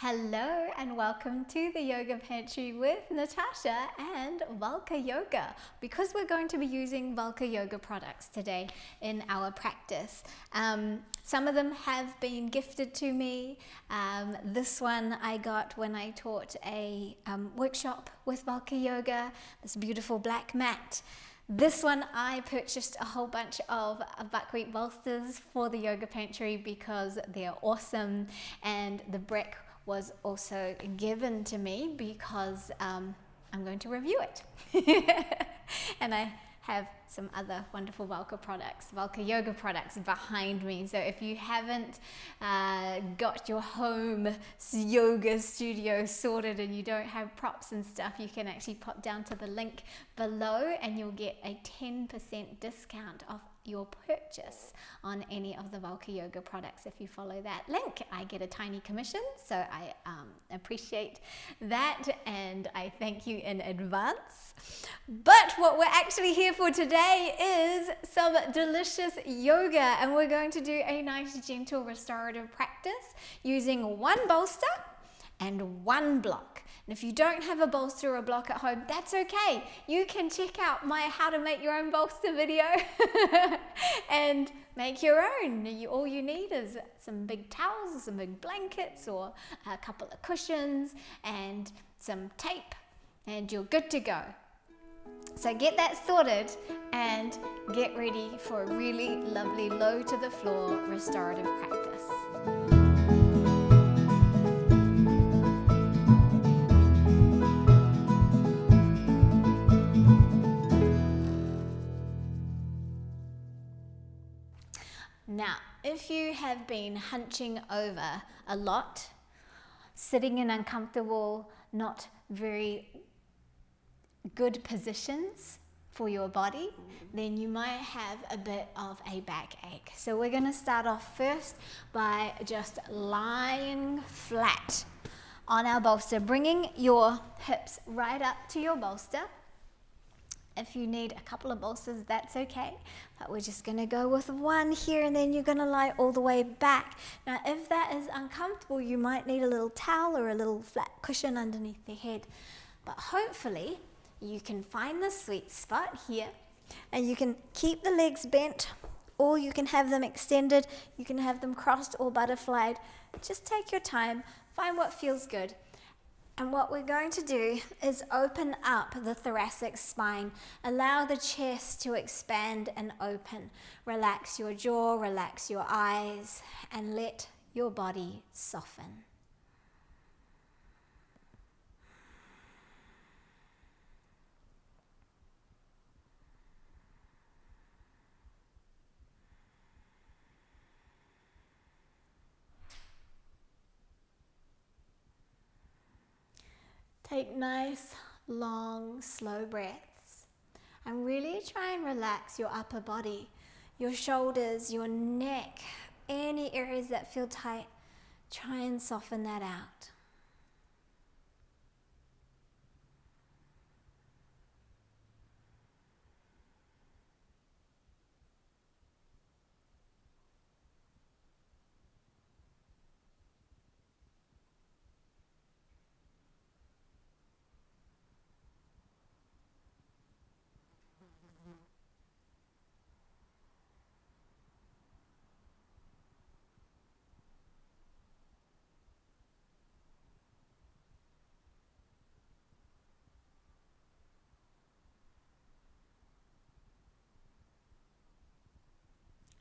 Hello and welcome to the Yoga Pantry with Natasha and Vulca Yoga, because we're going to be using Vulca Yoga products today in our practice. Some of them have been gifted to me. This one I got when I taught a workshop with Vulca Yoga, this beautiful black mat. This one I purchased a whole bunch of buckwheat bolsters for the Yoga Pantry because they're awesome, and the brick was also given to me because I'm going to review it. And I have some other wonderful Vulca Yoga products behind me. So if you haven't got your home yoga studio sorted and you don't have props and stuff, you can actually pop down to the link below and you'll get a 10% discount off your purchase on any of the Vulca Yoga products. If you follow that link, I get a tiny commission, so I appreciate that and I thank you in advance. But what we're actually here for today is some delicious yoga, and we're going to do a nice gentle restorative practice using one bolster and one block. And if you don't have a bolster or a block at home, that's okay. You can check out my how to make your own bolster video and make your own. All you need is some big towels, some big blankets, or a couple of cushions and some tape, and you're good to go. So get that sorted and get ready for a really lovely low to the floor restorative practice. Now, if you have been hunching over a lot, sitting in uncomfortable, not very good positions for your body, then you might have a bit of a backache. So we're going to start off first by just lying flat on our bolster, bringing your hips right up to your bolster. If you need a couple of bolsters, that's okay, but we're just going to go with one here, and then you're going to lie all the way back. Now, if that is uncomfortable, you might need a little towel or a little flat cushion underneath the head, but hopefully you can find the sweet spot here, and you can keep the legs bent, or you can have them extended, you can have them crossed or butterflied. Just take your time, find what feels good. And what we're going to do is open up the thoracic spine. Allow the chest to expand and open. Relax your jaw, relax your eyes, and let your body soften. Take nice, long, slow breaths, and really try and relax your upper body, your shoulders, your neck, any areas that feel tight. Try and soften that out.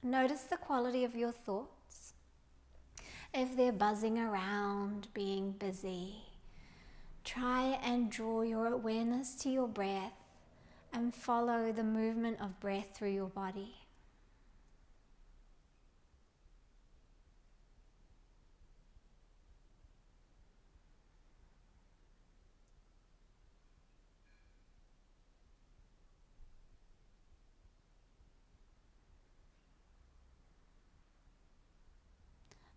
Notice the quality of your thoughts. If they're buzzing around, being busy, try and draw your awareness to your breath and follow the movement of breath through your body.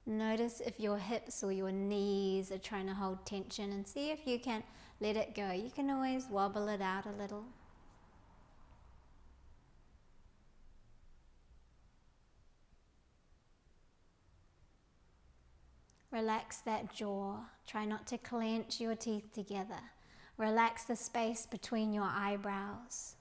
Notice if your hips or your knees are trying to hold tension, and see if you can let it go. You can always wobble it out a little. Relax that jaw. Try not to clench your teeth together. Relax the space between your eyebrows.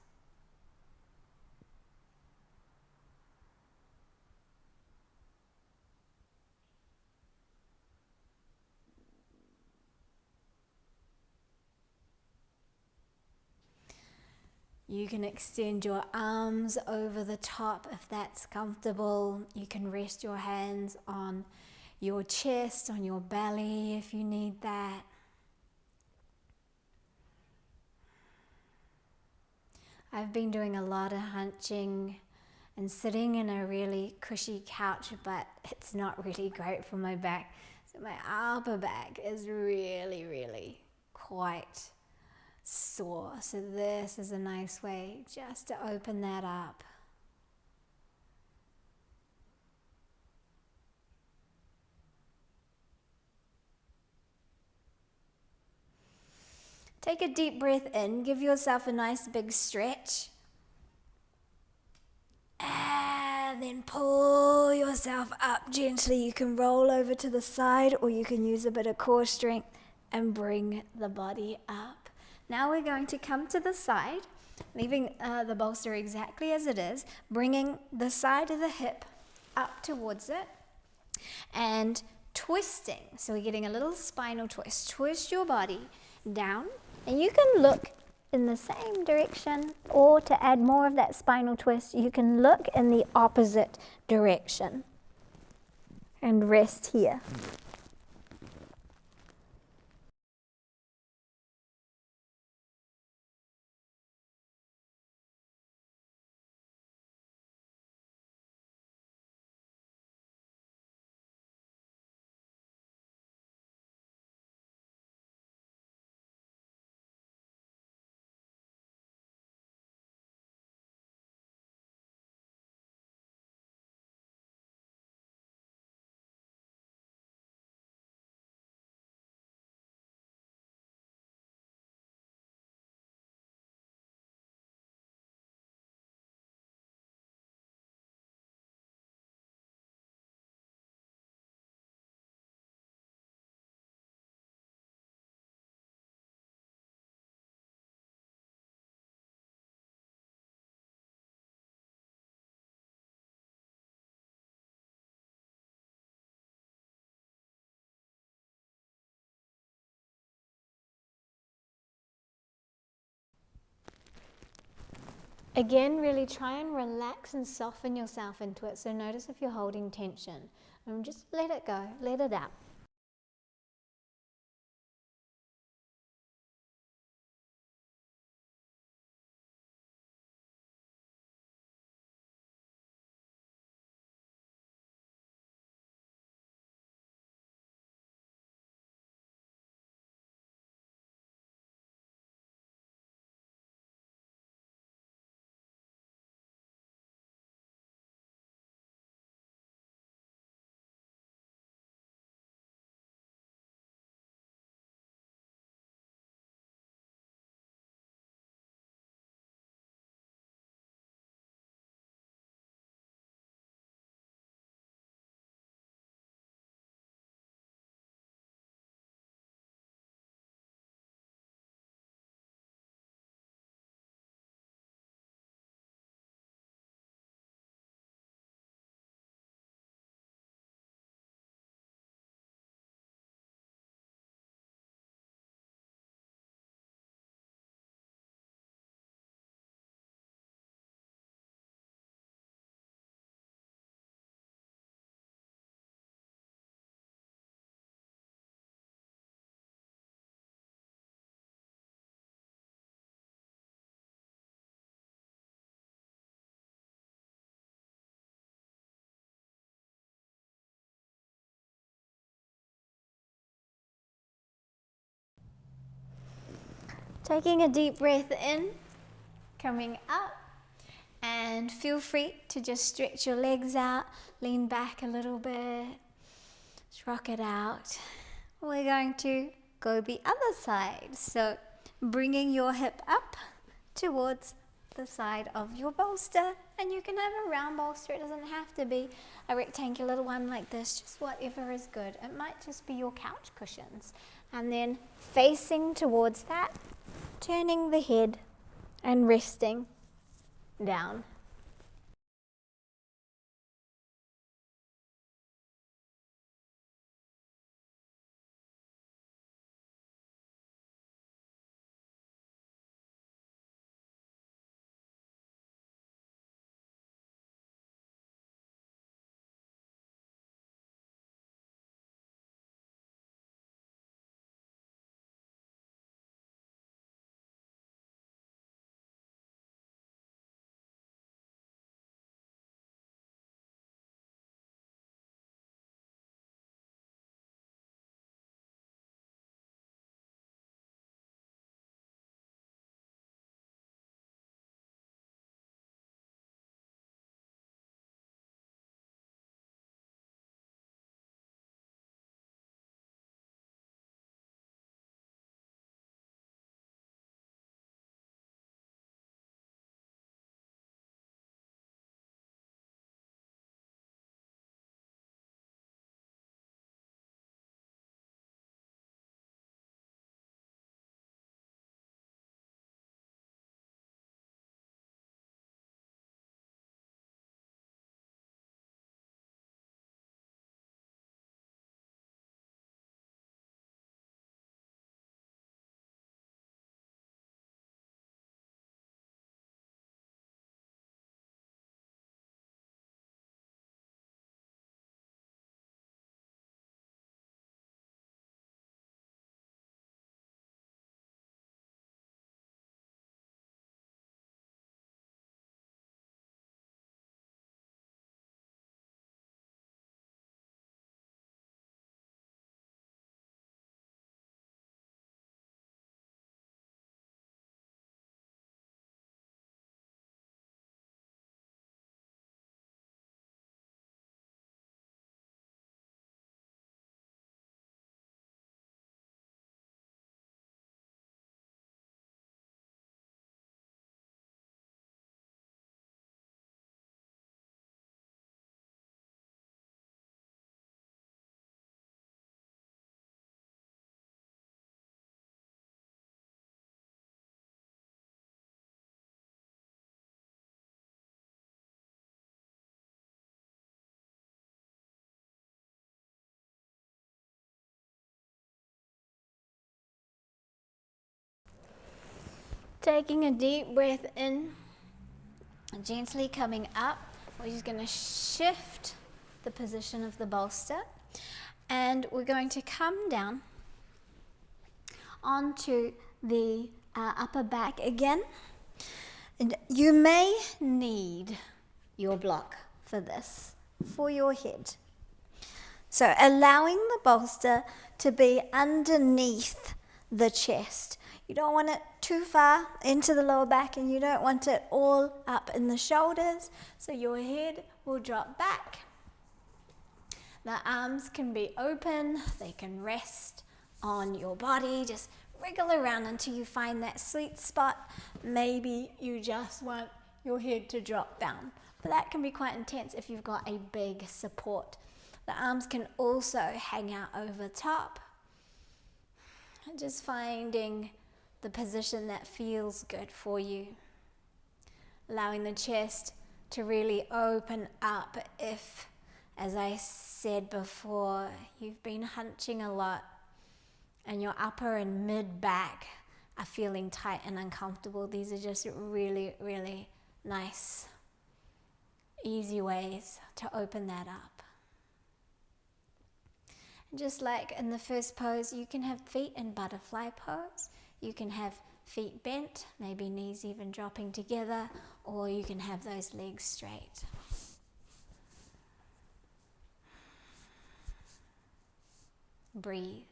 You can extend your arms over the top if that's comfortable. You can rest your hands on your chest, on your belly if you need that. I've been doing a lot of hunching and sitting in a really cushy couch, but it's not really great for my back. So my upper back is really quite sore. So this is a nice way just to open that up. Take a deep breath in, give yourself a nice big stretch. And then pull yourself up gently. You can roll over to the side or you can use a bit of core strength and bring the body up. Now we're going to come to the side, leaving the bolster exactly as it is, bringing the side of the hip up towards it and twisting. So we're getting a little spinal twist. Twist your body down. And you can look in the same direction, or to add more of that spinal twist, you can look in the opposite direction and rest here. Again, really try and relax and soften yourself into it. So notice if you're holding tension. And just let it go, let it out. Taking a deep breath in, coming up, and feel free to just stretch your legs out, lean back a little bit, just rock it out. We're going to go the other side, so bringing your hip up towards the side of your bolster And you can have a round bolster. It doesn't have to be a rectangular one like this, just whatever is good. It might just be your couch cushions. And then facing towards that, turning the head and resting down. Taking a deep breath in, gently coming up. We're just going to shift the position of the bolster, and we're going to come down onto the upper back again. And you may need your block for this, for your head. So allowing the bolster to be underneath the chest. You don't want it too far into the lower back, and you don't want it all up in the shoulders, so your head will drop back. The arms can be open, they can rest on your body. Just wriggle around until you find that sweet spot. Maybe you just want your head to drop down, but that can be quite intense if you've got a big support. The arms can also hang out over top. Just finding the position that feels good for you. Allowing the chest to really open up if, as I said before, you've been hunching a lot and your upper and mid back are feeling tight and uncomfortable. These are just really, really nice, easy ways to open that up. And just like in the first pose, you can have feet in butterfly pose. You can have feet bent, maybe knees even dropping together, or you can have those legs straight. Breathe.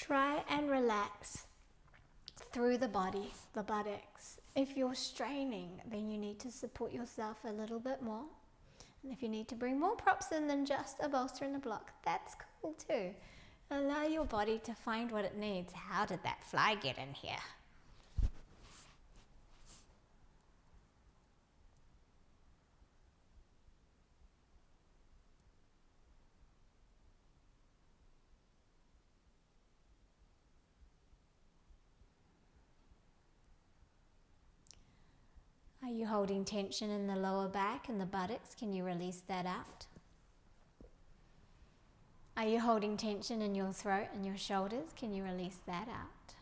Try and relax through the body, the buttocks. If you're straining, then you need to support yourself a little bit more. And if you need to bring more props in than just a bolster and a block, that's cool too. Allow your body to find what it needs. How did that fly get in here? Are you holding tension in the lower back and the buttocks? Can you release that out? Are you holding tension in your throat and your shoulders? Can you release that out?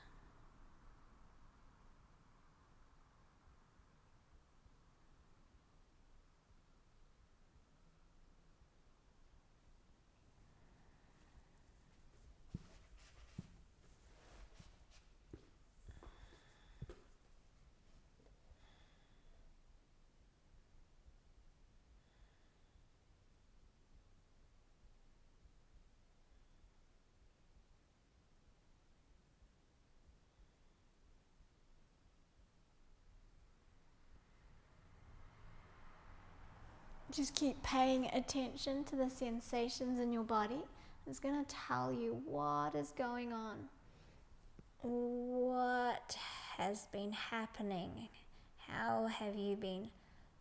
Just keep paying attention to the sensations in your body. It's going to tell you what is going on. What has been happening? How have you been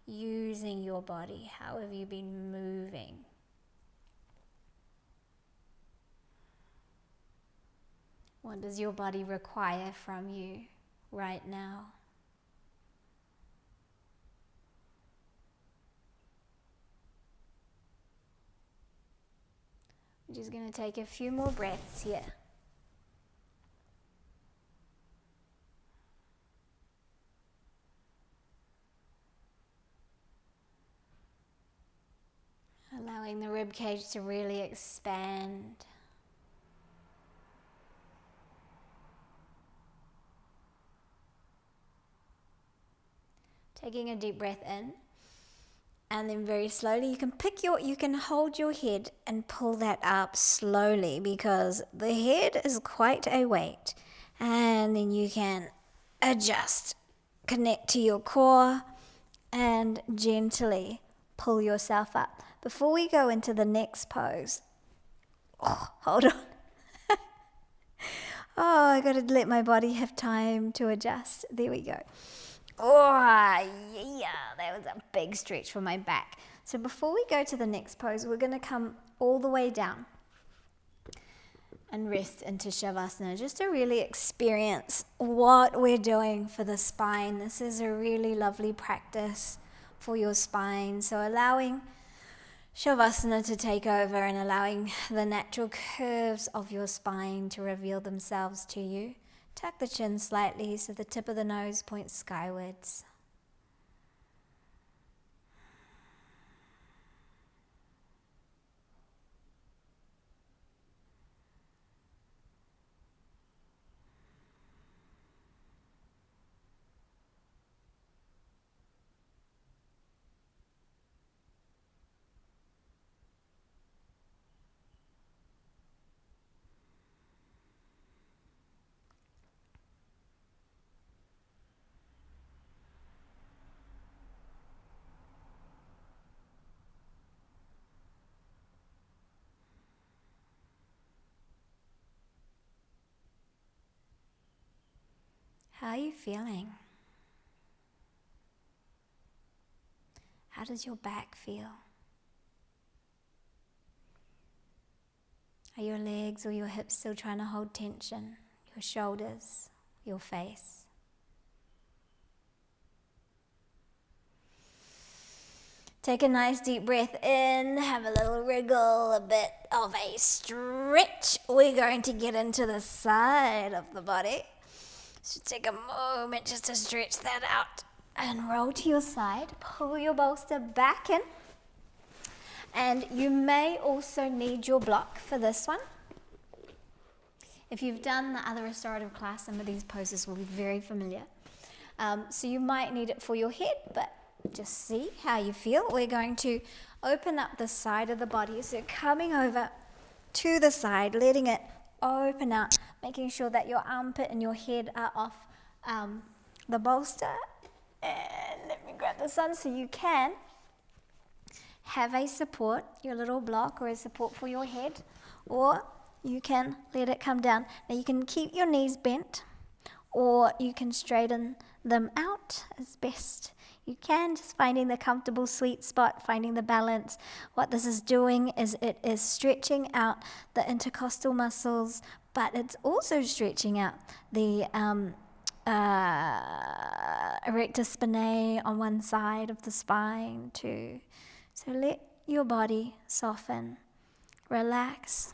using your body? How have you been moving? What does your body require from you right now? I'm just going to take a few more breaths here. Allowing the rib cage to really expand. Taking a deep breath in. And then very slowly, you can hold your head and pull that up slowly because the head is quite a weight. And then you can adjust, connect to your core and gently pull yourself up. Before we go into the next pose, hold on. I got to let my body have time to adjust. There we go. Oh, yeah, that was a big stretch for my back. So before we go to the next pose, we're going to come all the way down and rest into Shavasana just to really experience what we're doing for the spine. This is a really lovely practice for your spine. So allowing Shavasana to take over and allowing the natural curves of your spine to reveal themselves to you. Tuck the chin slightly so the tip of the nose points skywards. How are you feeling? How does your back feel? Are your legs or your hips still trying to hold tension? Your shoulders, your face? Take a nice deep breath in, have a little wriggle, a bit of a stretch. We're going to get into the side of the body. So take a moment just to stretch that out and roll to your side. Pull your bolster back in. And you may also need your block for this one. If you've done the other restorative class, some of these poses will be very familiar. So you might need it for your head, but just see how you feel. We're going to open up the side of the body. So coming over to the side, letting it open out, making sure that your armpit and your head are off the bolster. And let me grab this on so you can have a support, your little block or a support for your head, or you can let it come down. Now you can keep your knees bent, or you can straighten them out as best you can, just finding the comfortable sweet spot, finding the balance. What this is doing is it is stretching out the intercostal muscles, but it's also stretching out the erector spinae on one side of the spine too. So let your body soften, relax.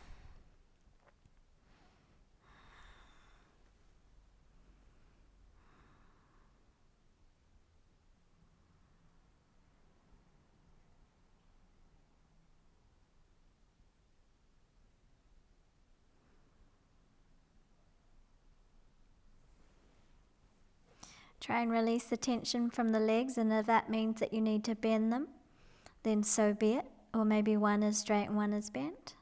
Try and release the tension from the legs, and if that means that you need to bend them, then so be it. Or maybe one is straight and one is bent.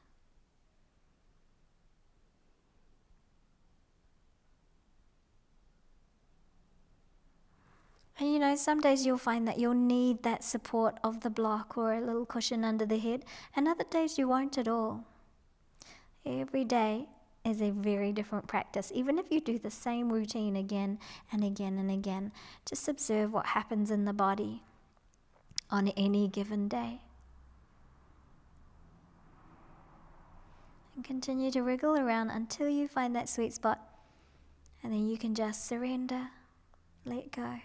And you know, some days you'll find that you'll need that support of the block or a little cushion under the head, and other days you won't at all. Every day is a very different practice. Even if you do the same routine again and again and again, just observe what happens in the body on any given day. And continue to wriggle around until you find that sweet spot, and then you can just surrender, let go.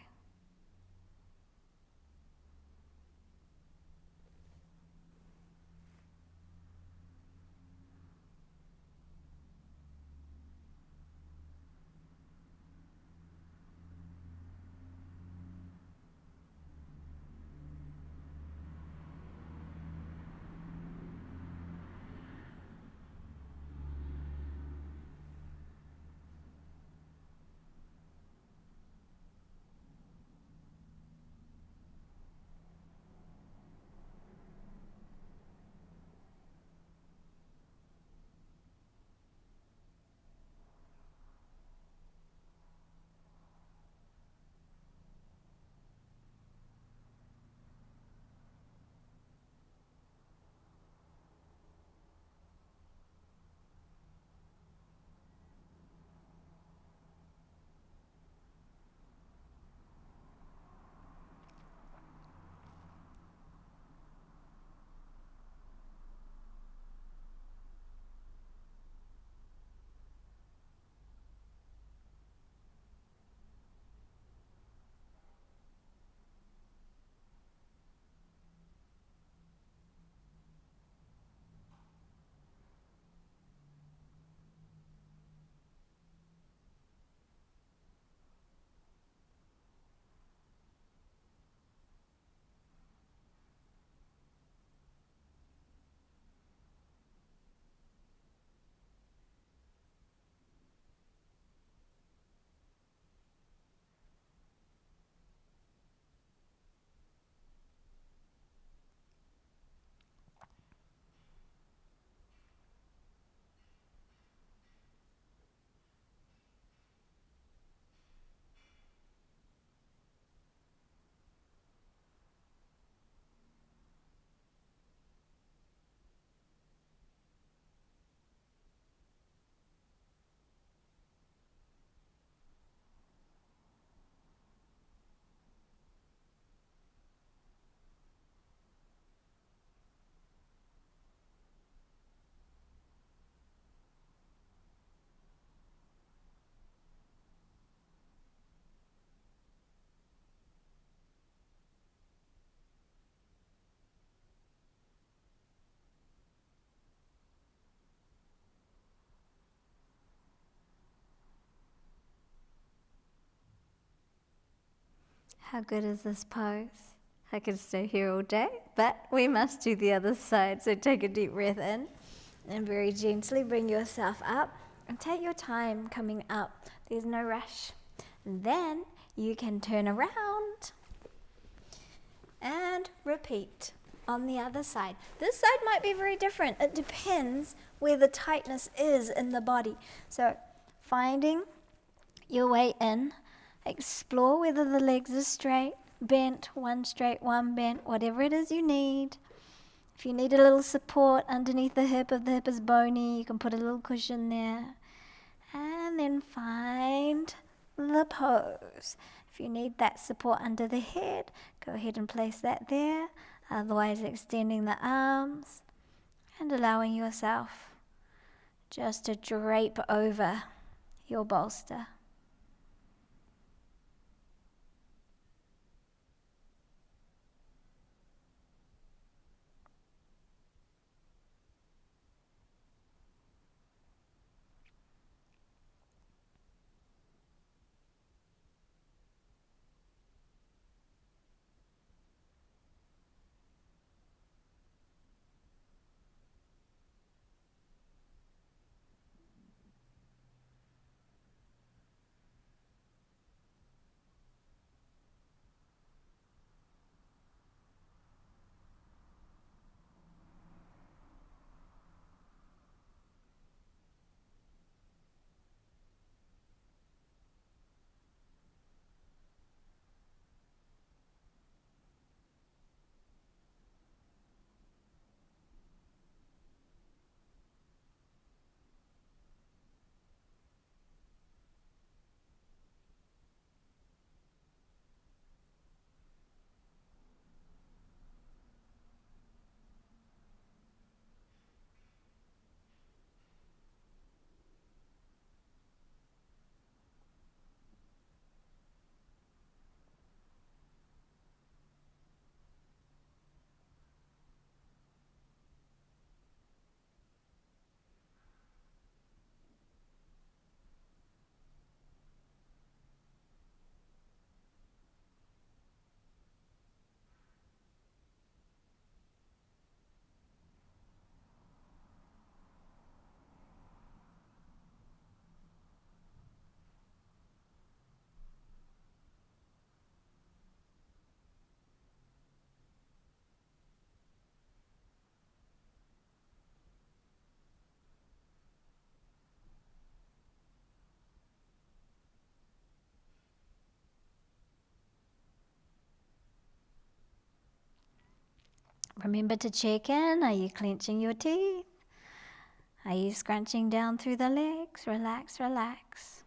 How good is this pose? I could stay here all day, but we must do the other side. So take a deep breath in and very gently bring yourself up and take your time coming up. There's no rush. And then you can turn around and repeat. on the other side. This side might be very different. It depends where the tightness is in the body. So finding your way in, explore whether the legs are straight, bent, one straight, one bent, whatever it is you need. If you need a little support underneath the hip, if the hip is bony, you can put a little cushion there. And then find the pose. If you need that support under the head, go ahead and place that there. Otherwise, extending the arms and allowing yourself just to drape over your bolster. Remember to check in. Are you clenching your teeth? Are you scrunching down through the legs? Relax, relax.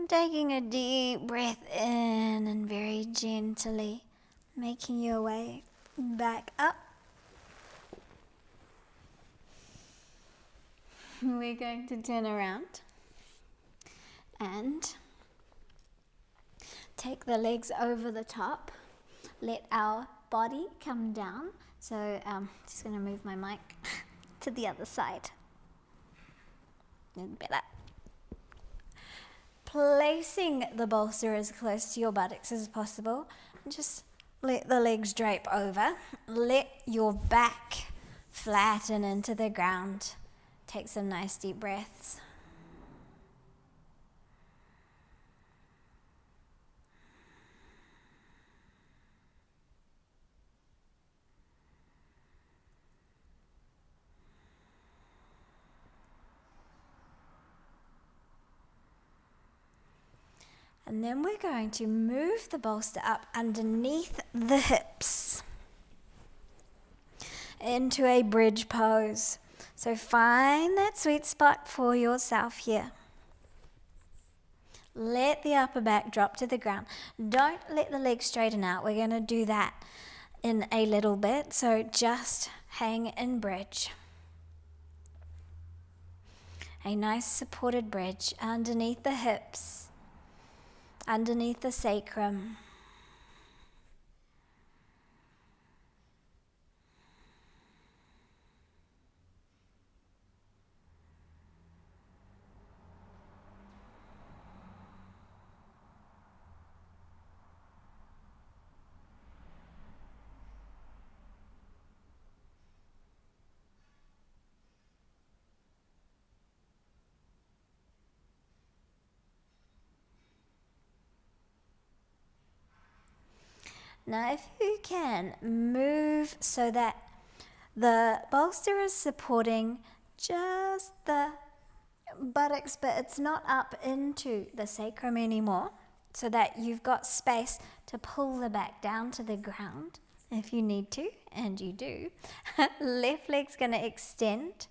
Taking a deep breath in and very gently making your way back up. We're going to turn around and Take the legs over the top. Let our body come down. So just going to move my mic to the other side. Better. Placing the bolster as close to your buttocks as possible. Just let the legs drape over. Let your back flatten into the ground. Take some nice deep breaths. And then we're going to move the bolster up underneath the hips into a bridge pose. So find that sweet spot for yourself here. Let the upper back drop to the ground. Don't let the legs straighten out. We're going to do that in a little bit. So just hang in bridge. A nice supported bridge underneath the hips, underneath the sacrum. Now if you can, move so that the bolster is supporting just the buttocks, but it's not up into the sacrum anymore, so that you've got space to pull the back down to the ground if you need to, and you do. Left leg's going to extend,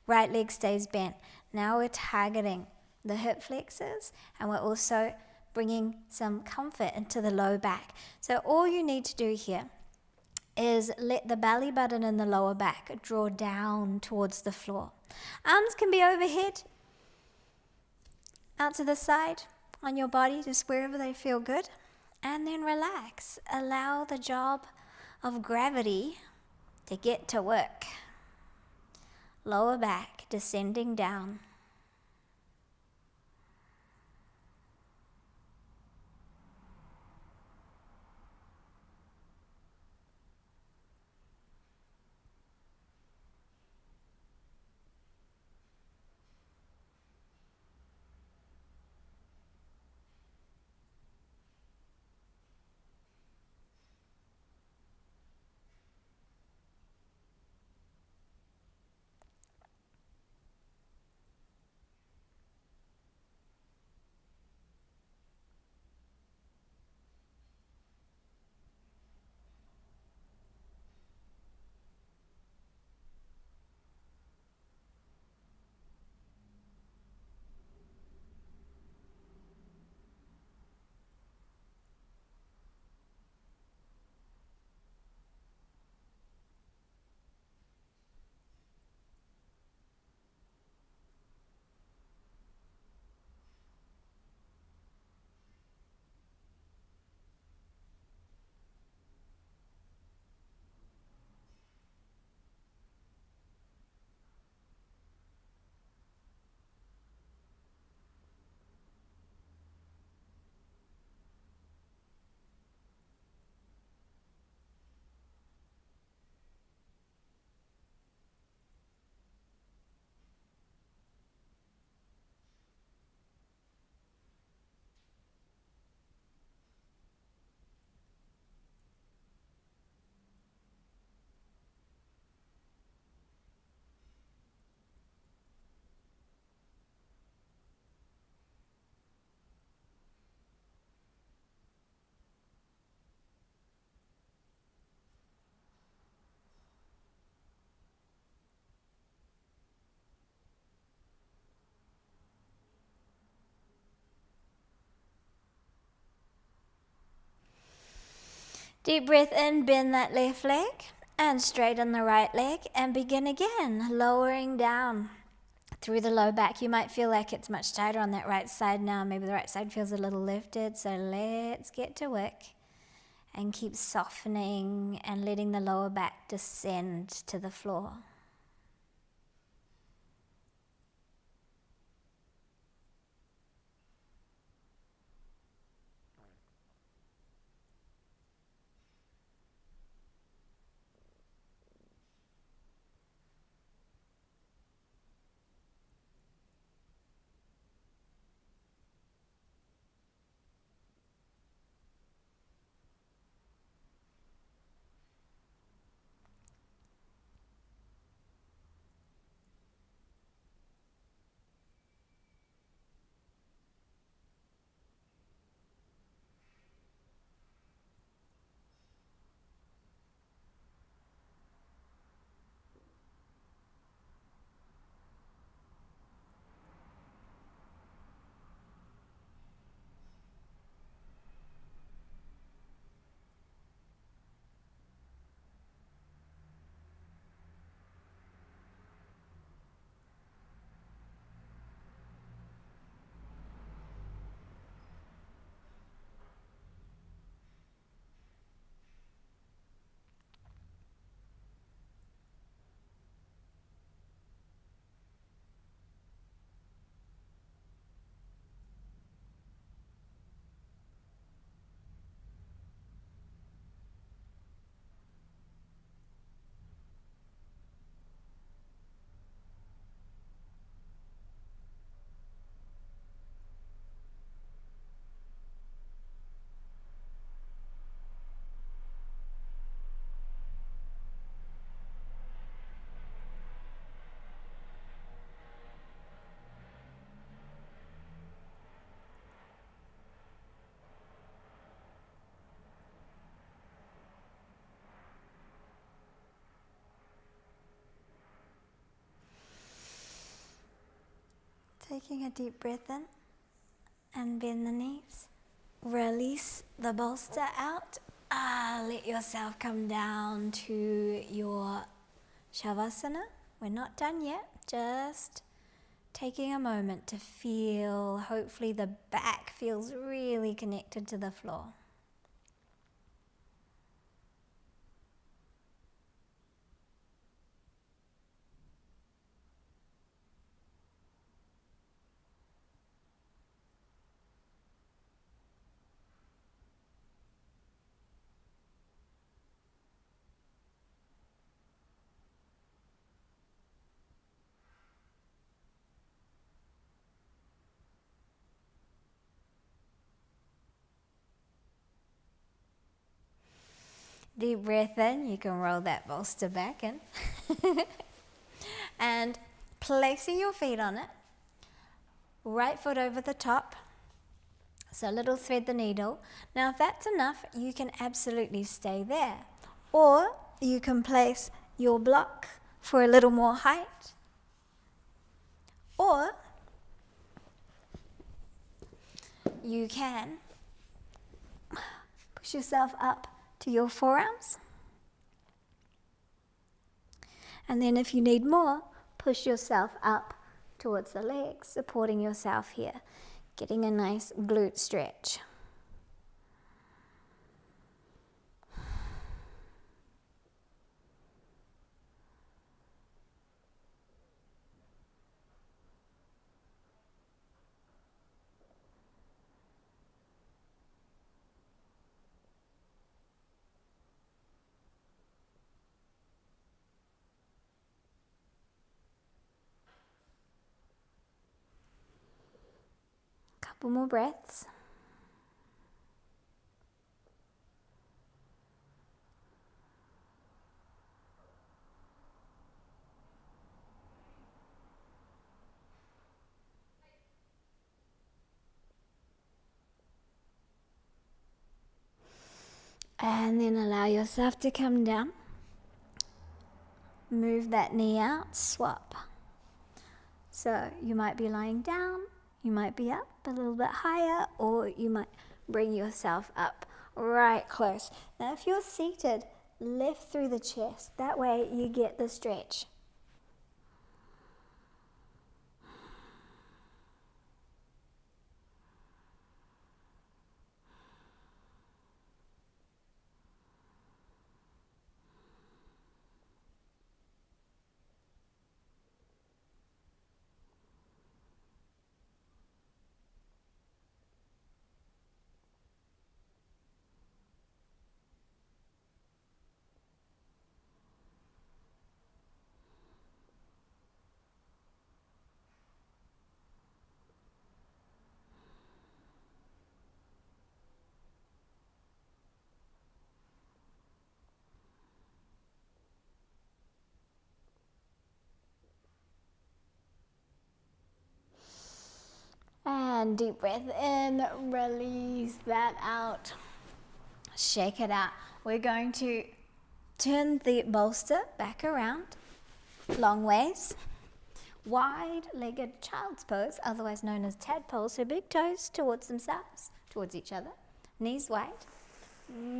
right leg stays bent. Now we're targeting the hip flexors, and we're also bringing some comfort into the low back. So all you need to do here is let the belly button and the lower back draw down towards the floor. Arms can be overhead, out to the side, on your body, just wherever they feel good. And then relax. Allow the job of gravity to get to work. Lower back descending down. Deep breath in, bend that left leg and straighten the right leg, and begin again, lowering down through the low back. You might feel like it's much tighter on that right side now. Maybe the right side feels a little lifted. So let's get to work and keep softening and letting the lower back descend to the floor. Taking a deep breath in and bend the knees. Release the bolster out. Let yourself come down to your Shavasana. We're not done yet, just taking a moment to feel, hopefully the back feels really connected to the floor. Deep breath in, you can roll that bolster back in. And placing your feet on it, right foot over the top, so a little thread the needle. Now if that's enough, you can absolutely stay there. Or you can place your block for a little more height. Or you can push yourself up to your forearms. And then if you need more, push yourself up towards the legs, supporting yourself here, getting a nice glute stretch. Couple more breaths. And then allow yourself to come down. Move that knee out, swap. So you might be lying down, you might be up a little bit higher, or you might bring yourself up right close. Now if you're seated, lift through the chest. That way you get the stretch. And deep breath in, release that out. Shake it out. We're going to turn the bolster back around, long ways. Wide-legged child's pose, otherwise known as tadpole, so big toes towards themselves, towards each other, knees wide.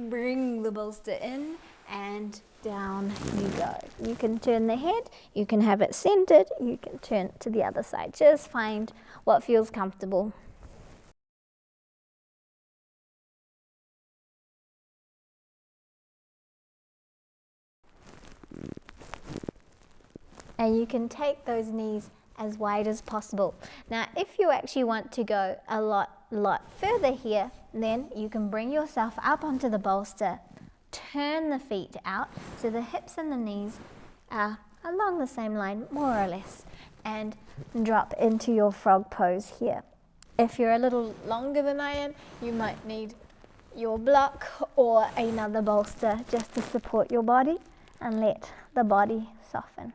Bring the bolster in and down you go. You can turn the head, you can have it centered, you can turn it to the other side. Just find what feels comfortable. And you can take those knees as wide as possible. Now, if you actually want to go a lot further here, then you can bring yourself up onto the bolster, turn the feet out so the hips and the knees are along the same line, more or less, and drop into your frog pose here. If you're a little longer than I am, you might need your block or another bolster just to support your body and let the body soften.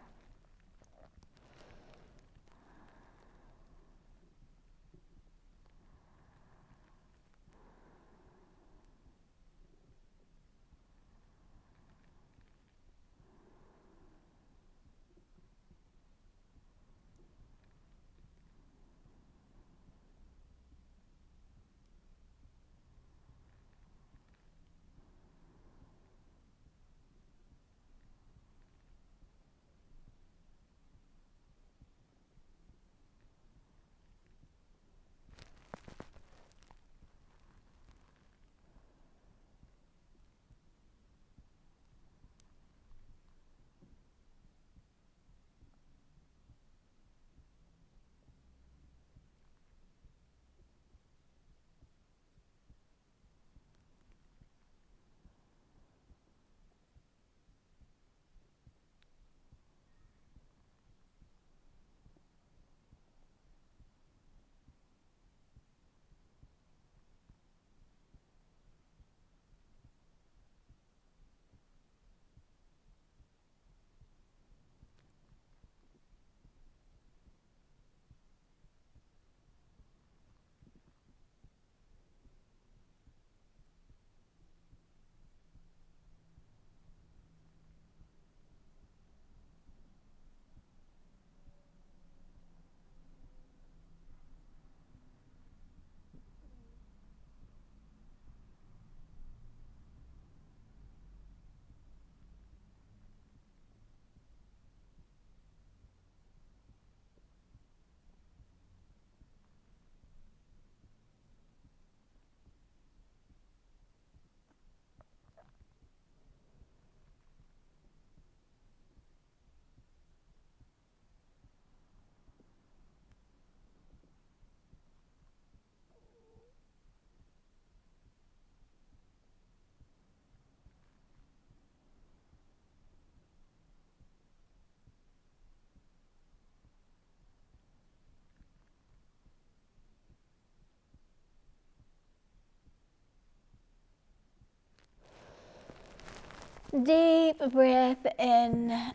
Deep breath in,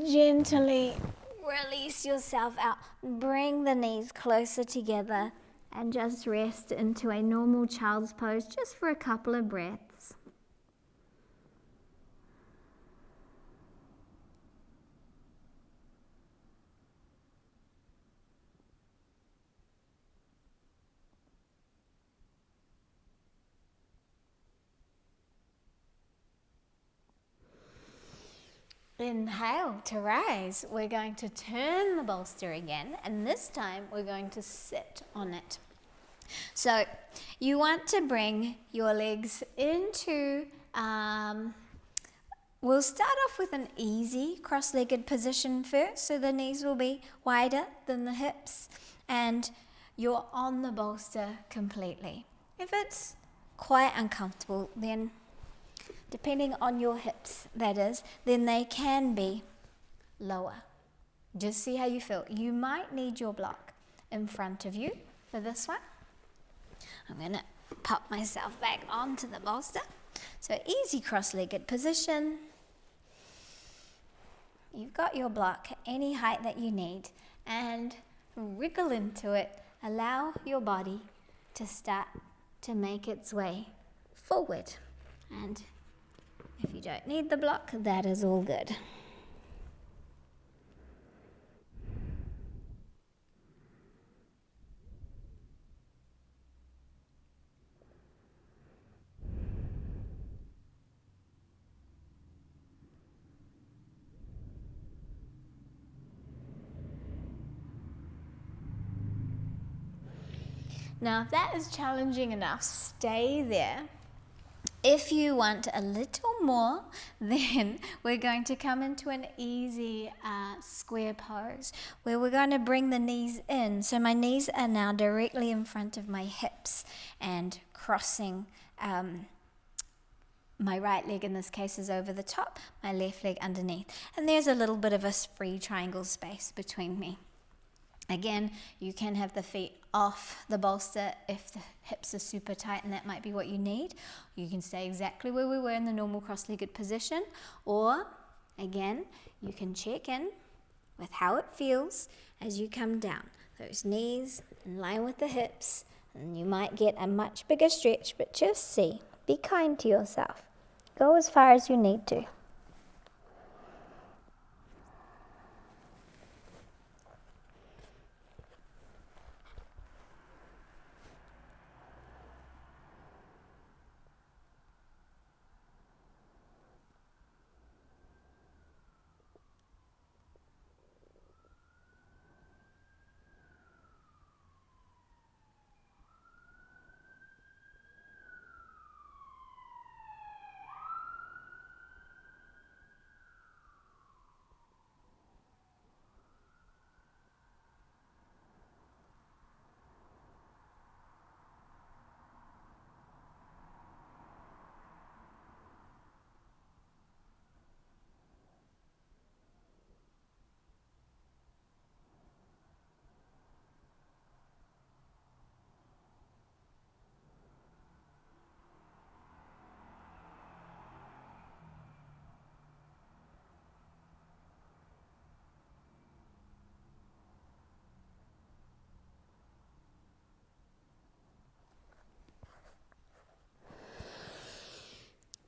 gently release yourself out. Bring the knees closer together and just rest into a normal child's pose just for a couple of breaths. Inhale to rise. We're going to turn the bolster again, and this time we're going to sit on it. So you want to bring your legs into, we'll start off with an easy cross-legged position first, so the knees will be wider than the hips, and you're on the bolster completely. If it's quite uncomfortable, then depending on your hips, that is, then they can be lower. Just see how you feel. You might need your block in front of you for this one. I'm going to pop myself back onto the bolster. So easy cross-legged position. You've got your block any height that you need and wriggle into it allow your body to start to make its way forward. And if you don't need the block, that is all good. Now, if that is challenging enough, stay there. If you want a little more, then we're going to come into an easy square pose where we're going to bring the knees in. So my knees are now directly in front of my hips and crossing. My right leg in this case is over the top, my left leg underneath. And there's a little bit of a free triangle space between me. Again, you can have the feet off the bolster if the hips are super tight and that might be what you need. You can stay exactly where we were in the normal cross-legged position, or again, you can check in with how it feels as you come down. Those knees in line with the hips, and you might get a much bigger stretch, but just see. Be kind to yourself. Go as far as you need to.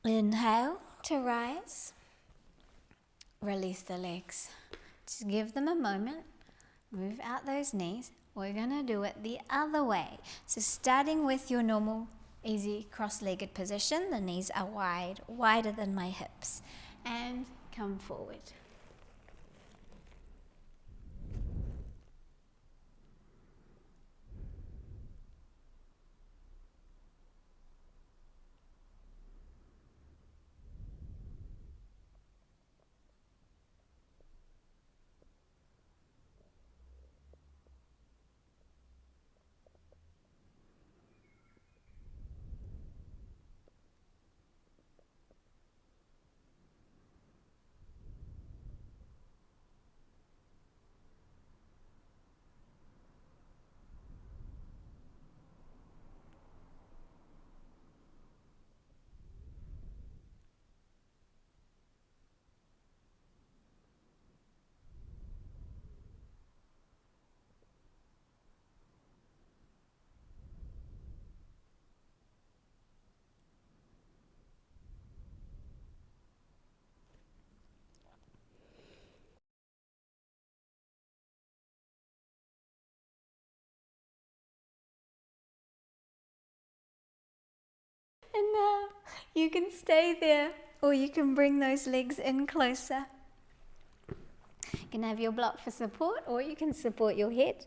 Inhale to rise. Release the legs. Just give them a moment. Move out those knees. We're going to do it the other way. So starting with your normal, easy cross-legged position, the knees are wide, wider than my hips. And come forward. And now you can stay there, or you can bring those legs in closer. You can have your block for support, or you can support your head.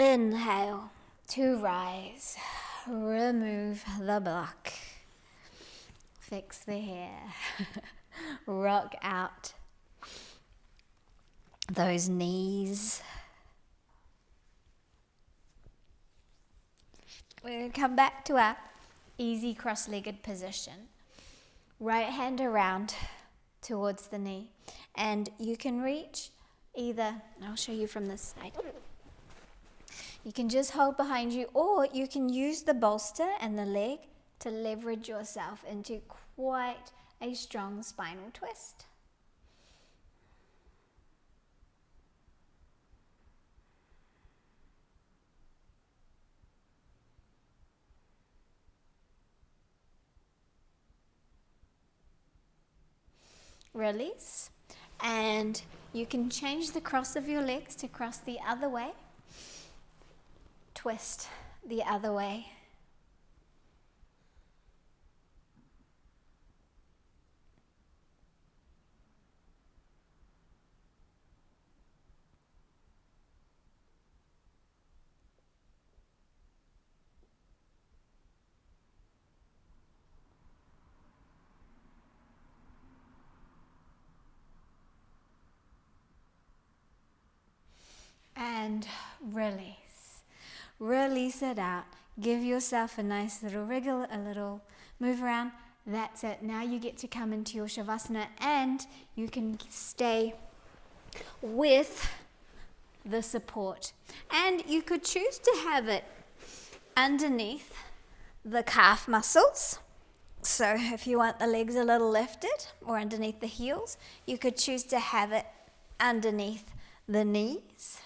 Inhale to rise. Remove the block. Fix the hair. Rock out those knees. We're going to come back to our easy cross-legged position. Right hand around towards the knee. And you can reach either, I'll show you from this side. You can just hold behind you, or you can use the bolster and the leg to leverage yourself into quite a strong spinal twist. Release, and you can change the cross of your legs to cross the other way. Twist the other way. And release. Release it out. Give yourself a nice little wriggle, a little move around. That's it. Now you get to come into your Shavasana, and you can stay with the support. And you could choose to have it underneath the calf muscles. So if you want the legs a little lifted or underneath the heels, you could choose to have it underneath the knees.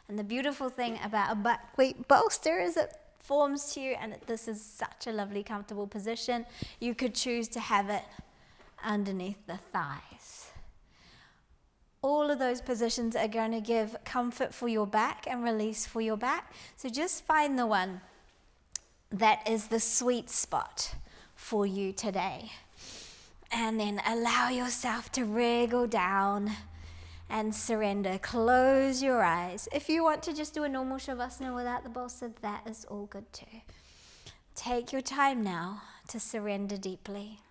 And the beautiful thing about a buckwheat bolster is it forms to you, and this is such a lovely, comfortable position. You could choose to have it underneath the thighs. All of those positions are going to give comfort for your back and release for your back. So just find the one that is the sweet spot for you today. And then allow yourself to wriggle down and surrender. Close your eyes. If you want to just do a normal Shavasana without the bolster, that is all good too. Take your time now to surrender deeply.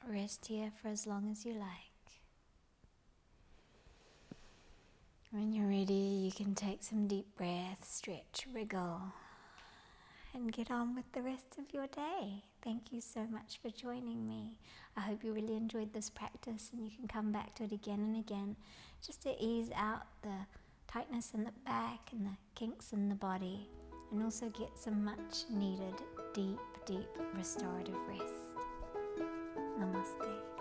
Rest here for as long as you like. When you're ready, you can take some deep breaths, stretch, wriggle, and get on with the rest of your day. Thank you so much for joining me. I hope you really enjoyed this practice and you can come back to it again and again just to ease out the tightness in the back and the kinks in the body, and also get some much needed deep restorative rest. Namaste.